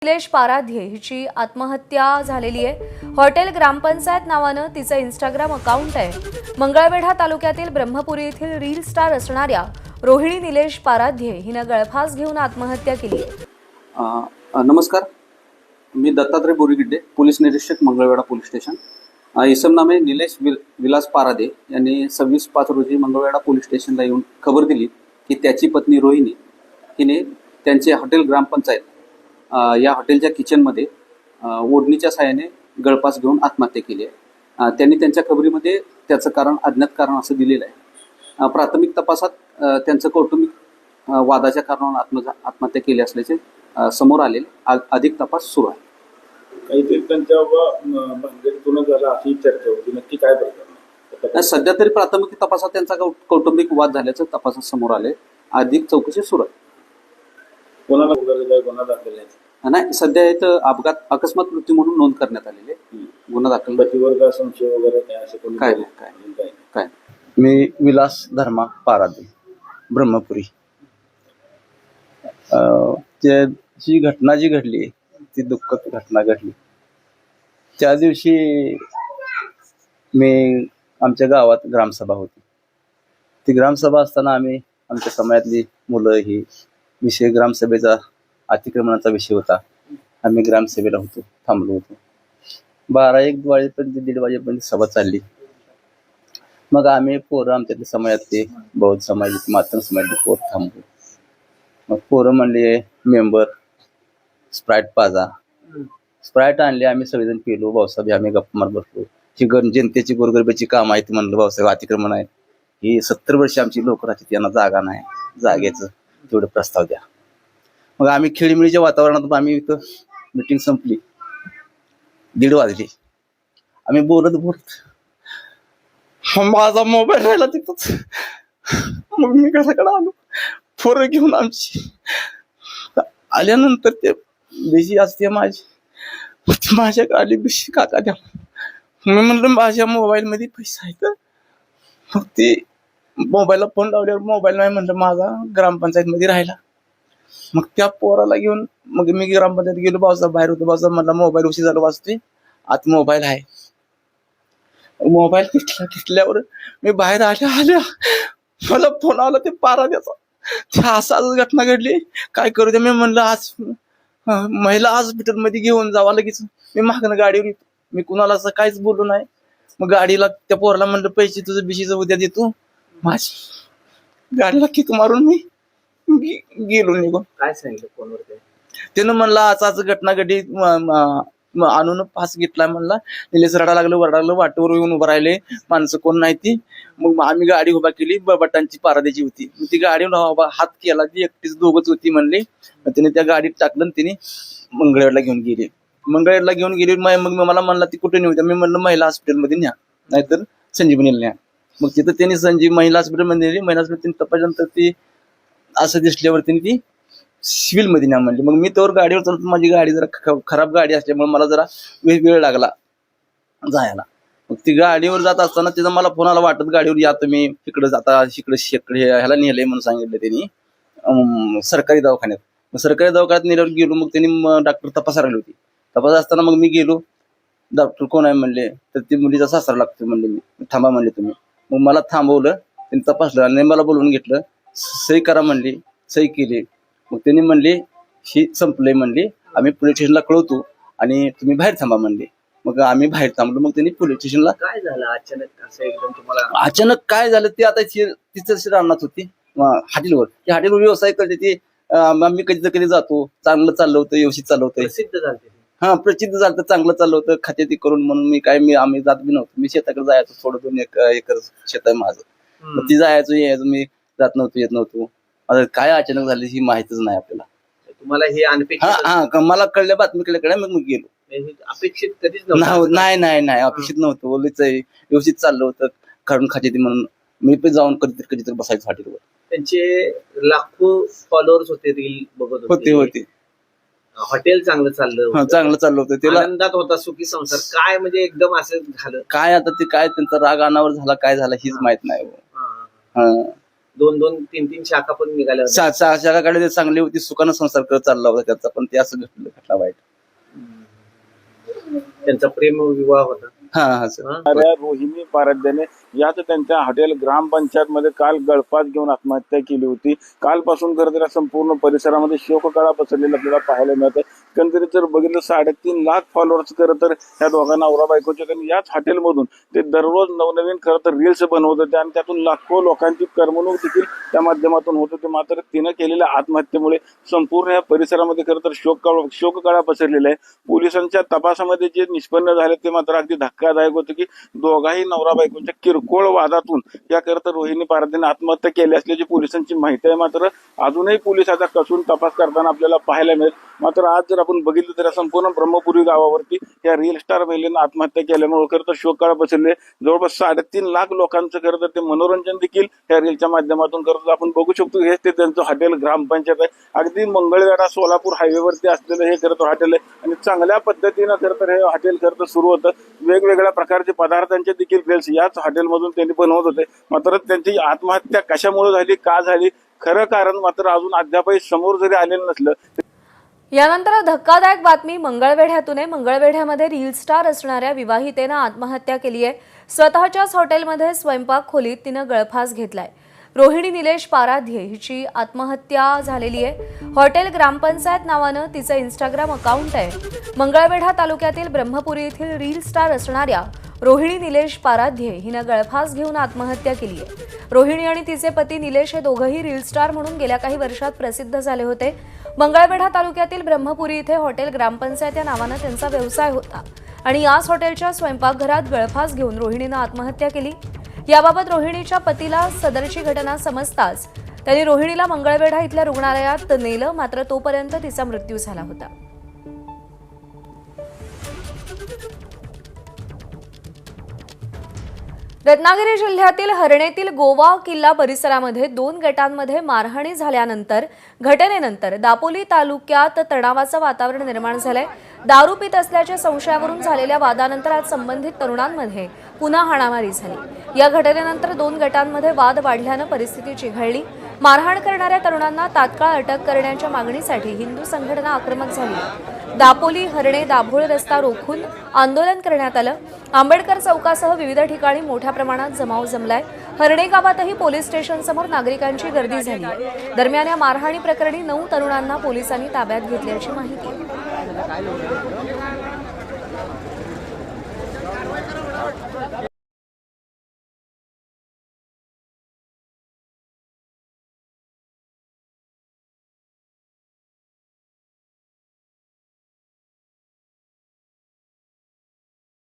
निलेश पाराध्ये हिची आत्महत्या झालेली आहे। हॉटेल ग्रामपंचायत नावानं तिचं इंस्टाग्राम अकाउंट आहे। मंगळवेढा तालुक्यातील ब्रह्मपुरी येथील रील स्टार असणाऱ्या रोहिणी निलेश पाराध्ये हिनं गळफास घेऊन आत्महत्या केली आहे। नमस्कार, मी दत्तात्रय बोरीगिड्डे, पोलीस निरीक्षक, मंगळवेढा पोलीस स्टेशन। इसम नामे निलेश विलास पारादे यांनी 26/5 रोजी मंगळवेढा पोलीस स्टेशनला येऊन खबर दिली की त्याची पत्नी रोहिणी हिने त्यांचे हॉटेल ग्रामपंचायत या हॉटेलच्या किचनमध्ये ओढणीच्या साहाय्याने गळफास घेऊन आत्महत्या केली आहे। त्यांनी त्यांच्या खबरीमध्ये त्याचं कारण अज्ञात कारण असं दिलेलं आहे। प्राथमिक तपासात त्यांचं कौटुंबिक वादाच्या कारणाने आत्महत्या केली असल्याचे समोर आलेले अधिक तपास सुरू आहे। काहीतरी त्यांच्या भानगडीतून झाला अशी चर्चा होती, नक्की काय प्रकार? सध्या तरी प्राथमिक तपासात त्यांचा कौटुंबिक वाद झाल्याचं तपासात समोर आले, अधिक चौकशी सुरू आहे। कोणाला गुन्हा दाखल आहे? नाही, सध्या इथं अपघात अकस्मात मृत्यू म्हणून नोंद करण्यात आलेली आहे। गुन्हा दाखल पतीवर का संशय वगैरे काय असं कोणी काय नाही काय मी विलास धर्मा पारादे, ब्रह्मपुरी। जी घटना जी घडली ती दुःखद घटना घडली। त्या दिवशी मी आमच्या गावात ग्रामसभा होती। ती ग्रामसभा असताना आम्ही आमच्या समाजातली मुलं ही विषय ग्रामसभेचा अतिक्रमणाचा विषय होता। आम्ही ग्रामसभेला होतो, थांबलो होतो। 12-1 वाजेपर्यंत 1:30 वाजेपर्यंत सभा चालली। मग आम्ही पोरं आमच्यातले समाजातले बौद्ध समाजातले मातंग समाजातले पोरं थांबलो। मग पोरं म्हणले मेंबर स्प्राईट पाजा, स्प्राईट आणले। आम्ही सगळेजण पिलो, भाऊसाहेब आम्ही गप्पा मारत बसलो। ही जनतेची गोरगरिबाची काम आहेत म्हणलं, भाऊसाहेब अतिक्रमण आहे, ही 70 वर्ष आमची लोक राहतात, त्यांना जागा नाही, जागेचं तेवढं प्रस्ताव द्या। मग आम्ही खेळीमेळीच्या वातावरणात आम्ही इथं मिटिंग संपली, 1:30 वाजले। आम्ही बोलत माझा मोबाईल राहिला तिथंच। मग मी घराकडे आलो, पोरं घेऊन आमची आल्यानंतर ते बिजी असते माझी, माझ्या गाडी बिशी काका द्या। मी म्हणलं माझ्या मोबाईल मध्ये पैसा आहे तर मग ते मोबाईलला फोन लावल्यावर मोबाईल नाही म्हणलं, माझा ग्रामपंचायत मध्ये राहिला। मग त्या पोराला घेऊन मग मी ग्रामपंचायत गेलो, भाऊसाहेब बाहेर होतो, भाऊसाहेब म्हणला मोबाईल उशीर झाला वाजतोय, आत मोबाईल आहे। मोबाईल घेतल्यावर मी बाहेर आल्या मला फोन आला ते पाराद्याचा, त्या असं घटना घडली, काय करू दे। मी म्हणलं आज महिला हॉस्पिटल मध्ये घेऊन जावा लगेच। मी मागणं गाडीवर येतो, मी कुणाला असं काहीच बोललो नाही। मग गाडीला त्या पोराला म्हणलं पैसे तुझं बिशीचं उद्या देतो। माझी गाडीला किक मारून मी गेलो निघून। काय सांगितलं फोनवर? त्यानं म्हणला आज घटना घडली, आणून पास घेतलाय म्हणला। निलेश रडा लागलं, वरडागलं, वाटेवर येऊन उभं राहिले, माणसं कोण नाही ती। मग आम्ही गाडी उभा केली, बटांची पाराद्याची होती। मग ती गाडीवर हात केला, ती एकटीच दोघच होती म्हणली। मग तिने त्या गाडीत टाकलं, तिने मंगळवेढला घेऊन गेली। मंगळवेढला घेऊन गेली, मग मला म्हणला ती कुठे नेऊ? मी म्हणलं महिला हॉस्पिटलमध्ये न्या, नाहीतर संजीवनीला न्या। मग तिथं त्यांनी महिला हॉस्पिटलमध्ये नेली। महिला हॉस्पिटल तपासल्यानंतर ती असं दिसल्यावर तिने ती सिव्हिल मध्ये न्या म्हणली। मग मी त्यावर गाडीवर चालतो, माझी गाडी जरा खराब गाडी असल्यामुळे मला जरा वेळ लागला जायला। मग ती गाडीवर जात असताना तिचा मला फोन आला, वाटत गाडीवर या तुम्ही, इकडे जाता इकडे ह्याला नेलंय म्हणून सांगितलं त्यांनी सरकारी दवाखान्यात। मग सरकारी दवाखान्यात नेल्यावर गेलो, मग त्यांनी डॉक्टर तपासायला लागली होती। तपास असताना मग मी गेलो, डॉक्टर कोण आहे म्हणले, तर ती मुलीचा सासरा लागतो म्हणले। मी थांबा म्हणले तुम्ही। मग मला थांबवलं, त्यांनी तपासलं आणि मला बोलवून घेतलं, सही करा म्हणली, सही केली। मग त्यांनी म्हणले ही संपलंय म्हणले, आम्ही पोलीस स्टेशनला कळवतो आणि तुम्ही बाहेर थांबा म्हणले। मग आम्ही बाहेर थांबलो। मग त्यांनी पोलीस स्टेशनला काय झालं अचानक असं एकदम तुम्हाला? अचानक काय झालं ते आता तिथं राहणार होती हॉटेलवर, त्या हॉटेलवर व्यवसाय करते ती। आम्ही कधी जातो, चांगलं चाललं होतं, व्यवस्थित चाललं होतं, प्रसिद्ध झालं, हा प्रसिद्ध झालं, चांगलं चाललं होतं, खाते ती करून म्हणून आम्ही जात बी नव्हतो। मी शेताकडे जायचो, थोडं 2 एकर शेत आहे माझं, मग ती जायचो यायचो, मी जात नव्हतो, येत नव्हतो। आता काय अचानक झाली ही माहितीच नाही आपल्याला। तुम्हाला हे अनपेक्षित? मला कळल्या बातमीकडे मग गेलो। अपेक्षित कधीच नाही अपेक्षित नव्हतं, बोलायचं व्यवस्थित चाललं होतं, काढून खाते ती म्हणून मी पण जाऊन कधीतरी बसायचो हॉटेलवर। त्यांचे लाखो फॉलोअर्स होते, रील बघत होते। हॉटेल चांगलं चाललं होतं, त्याला आनंदात होता, सुखी संसार। काय म्हणजे एकदम असं झालं काय? आता ते काय त्यांचा राग अनावर झाला, काय झाला हीच माहित नाही। दोन तीन शाखा पण निघाल्या होत्या. शाखाकडे चांगली होती, सुखानं संसार करत चालला होता त्याचा, पण ते असं घटना वाईट. त्यांचा प्रेम विवाह होता. हा सर. अरे रोहिणी पारध्याने याच त्यांच्या हॉटेल ग्रामपंचायत मध्ये काल गळफास घेऊन आत्महत्या केली होती. कालपासून खरं तर संपूर्ण परिसरामध्ये शोककळा पसरलेला आपल्याला पाहायला मिळते. एकंदरीत जर बघितलं 3.5 लाख फॉलोअर्स खरं तर या दोघांना नवरा बायकोच्या, कारण याच हॉटेलमधून ते दररोज नवनवीन खरं तर रील्स बनवत होते आणि त्यातून लाखो लोकांची करमणूक देखील त्या माध्यमातून होत होती. मात्र तिनं केलेल्या आत्महत्येमुळे संपूर्ण या परिसरामध्ये खरं तर शोककळा पसरलेला आहे. पोलिसांच्या तपासामध्ये जे निष्पन्न झाले ते मात्र अगदी धक्कादायक होते की दोघाही नवरा बायकोच्या किरकोळ वादातून या करता रोहिणी पारधीने आत्महत्या केली असल्याची पोलिसांची माहिती आहे. मात्र अजूनही पोलीस आता कसून तपास करताना आपल्याला पाहायला मिळेल. मात्र आज जर आपण बघितलं तर संपूर्ण ब्रह्मपुरी गावावरती या रील स्टार महिलेनं आत्महत्या केल्यामुळे खरं तर शोककळा पसरले. जवळपास 3.5 लाख लोकांचं खरं तर ते मनोरंजन देखील या रीलच्या माध्यमातून करत आपण बघू शकतो. हे ते त्यांचं हॉटेल ग्रामपंचायत आहे. अगदी मंगळवेढा सोलापूर हायवेवरती असलेलं हे खरं तर हॉटेल आहे आणि चांगल्या पद्धतीनं खरं तर हे हॉटेल खरं तर सुरू होतं. वेगवेगळ्या प्रकारचे पदार्थांचे देखील रील्स याच हॉटेलमधून त्यांनी बनवत होते. मात्र त्यांची आत्महत्या कशामुळे झाली, का झाली, खरं कारण मात्र अजून अद्यापही समोर जरी आलेलं नसलं. यानंतर धक्कादायक बातमी मंगळवेढ्यातून आहे. मंगळवेढ्यामध्ये रील स्टार असणाऱ्या विवाहितेनं आत्महत्या केली आहे. स्वतःच्याच हॉटेलमध्ये स्वयंपाक खोलीत तिनं गळफास घेतलाय. रोहिणी निलेश पाराध्ये हिची आत्महत्या झालेली आहे. हॉटेल ग्रामपंचायत नावानं तिचं इंस्टाग्राम अकाउंट आहे. मंगळवेढा तालुक्यातील ब्रह्मपुरी येथील रील स्टार असणाऱ्या रोहिणी निलेश पाराध्ये हिनं गळफास घेऊन आत्महत्या केली आहे. रोहिणी आणि तिचे पती निलेश हे दोघंही रील स्टार म्हणून गेल्या काही वर्षात प्रसिद्ध झाले होते. मंगळवेढा तालुक्यातील ब्रह्मपुरी इथे हॉटेल ग्रामपंचायत या नावानं त्यांचा व्यवसाय होता आणि याच हॉटेलच्या स्वयंपाकघरात गळफास घेऊन रोहिणीनं आत्महत्या केली. याबाबत रोहिणीच्या पतीला सदरची घटना समजताच त्यांनी रोहिणीला मंगळवेढा इथल्या रुग्णालयात नेलं. मात्र तोपर्यंत तिचा मृत्यू झाला होता. रत्नागिरी जिल्ह्यातील हरणेतील गोवा किल्ला परिसरामध्ये 2 गटांमध्ये मारहाणी झाल्यानंतर घटनेनंतर दापोली तालुक्यात तणावाचं वातावरण निर्माण झालंय. दारू पित असल्याच्या संशयावरून झालेल्या वादानंतर आज संबंधित तरुणांमध्ये पुन्हा हाणामारी झाली. या घटनेनंतर 2 गटांमध्ये वाद वाढल्यानं परिस्थिती चिघळली. मारहाण करणाऱ्या तरुणांना तात्काळ अटक करण्याच्या मागणीसाठी हिंदू संघटना आक्रमक झाली. दापोली हरणे दाभोळ रस्ता रोखून आंदोलन करण्यात आलं. आंबेडकर चौकासह विविध ठिकाणी मोठ्या प्रमाणात जमाव जमलाय. हरणे गावातही पोलीस स्टेशनसमोर नागरिकांची गर्दी झाली. दरम्यान या मारहाणी प्रकरणी 9 तरुणांना पोलिसांनी ताब्यात घेतल्याची माहिती आहे.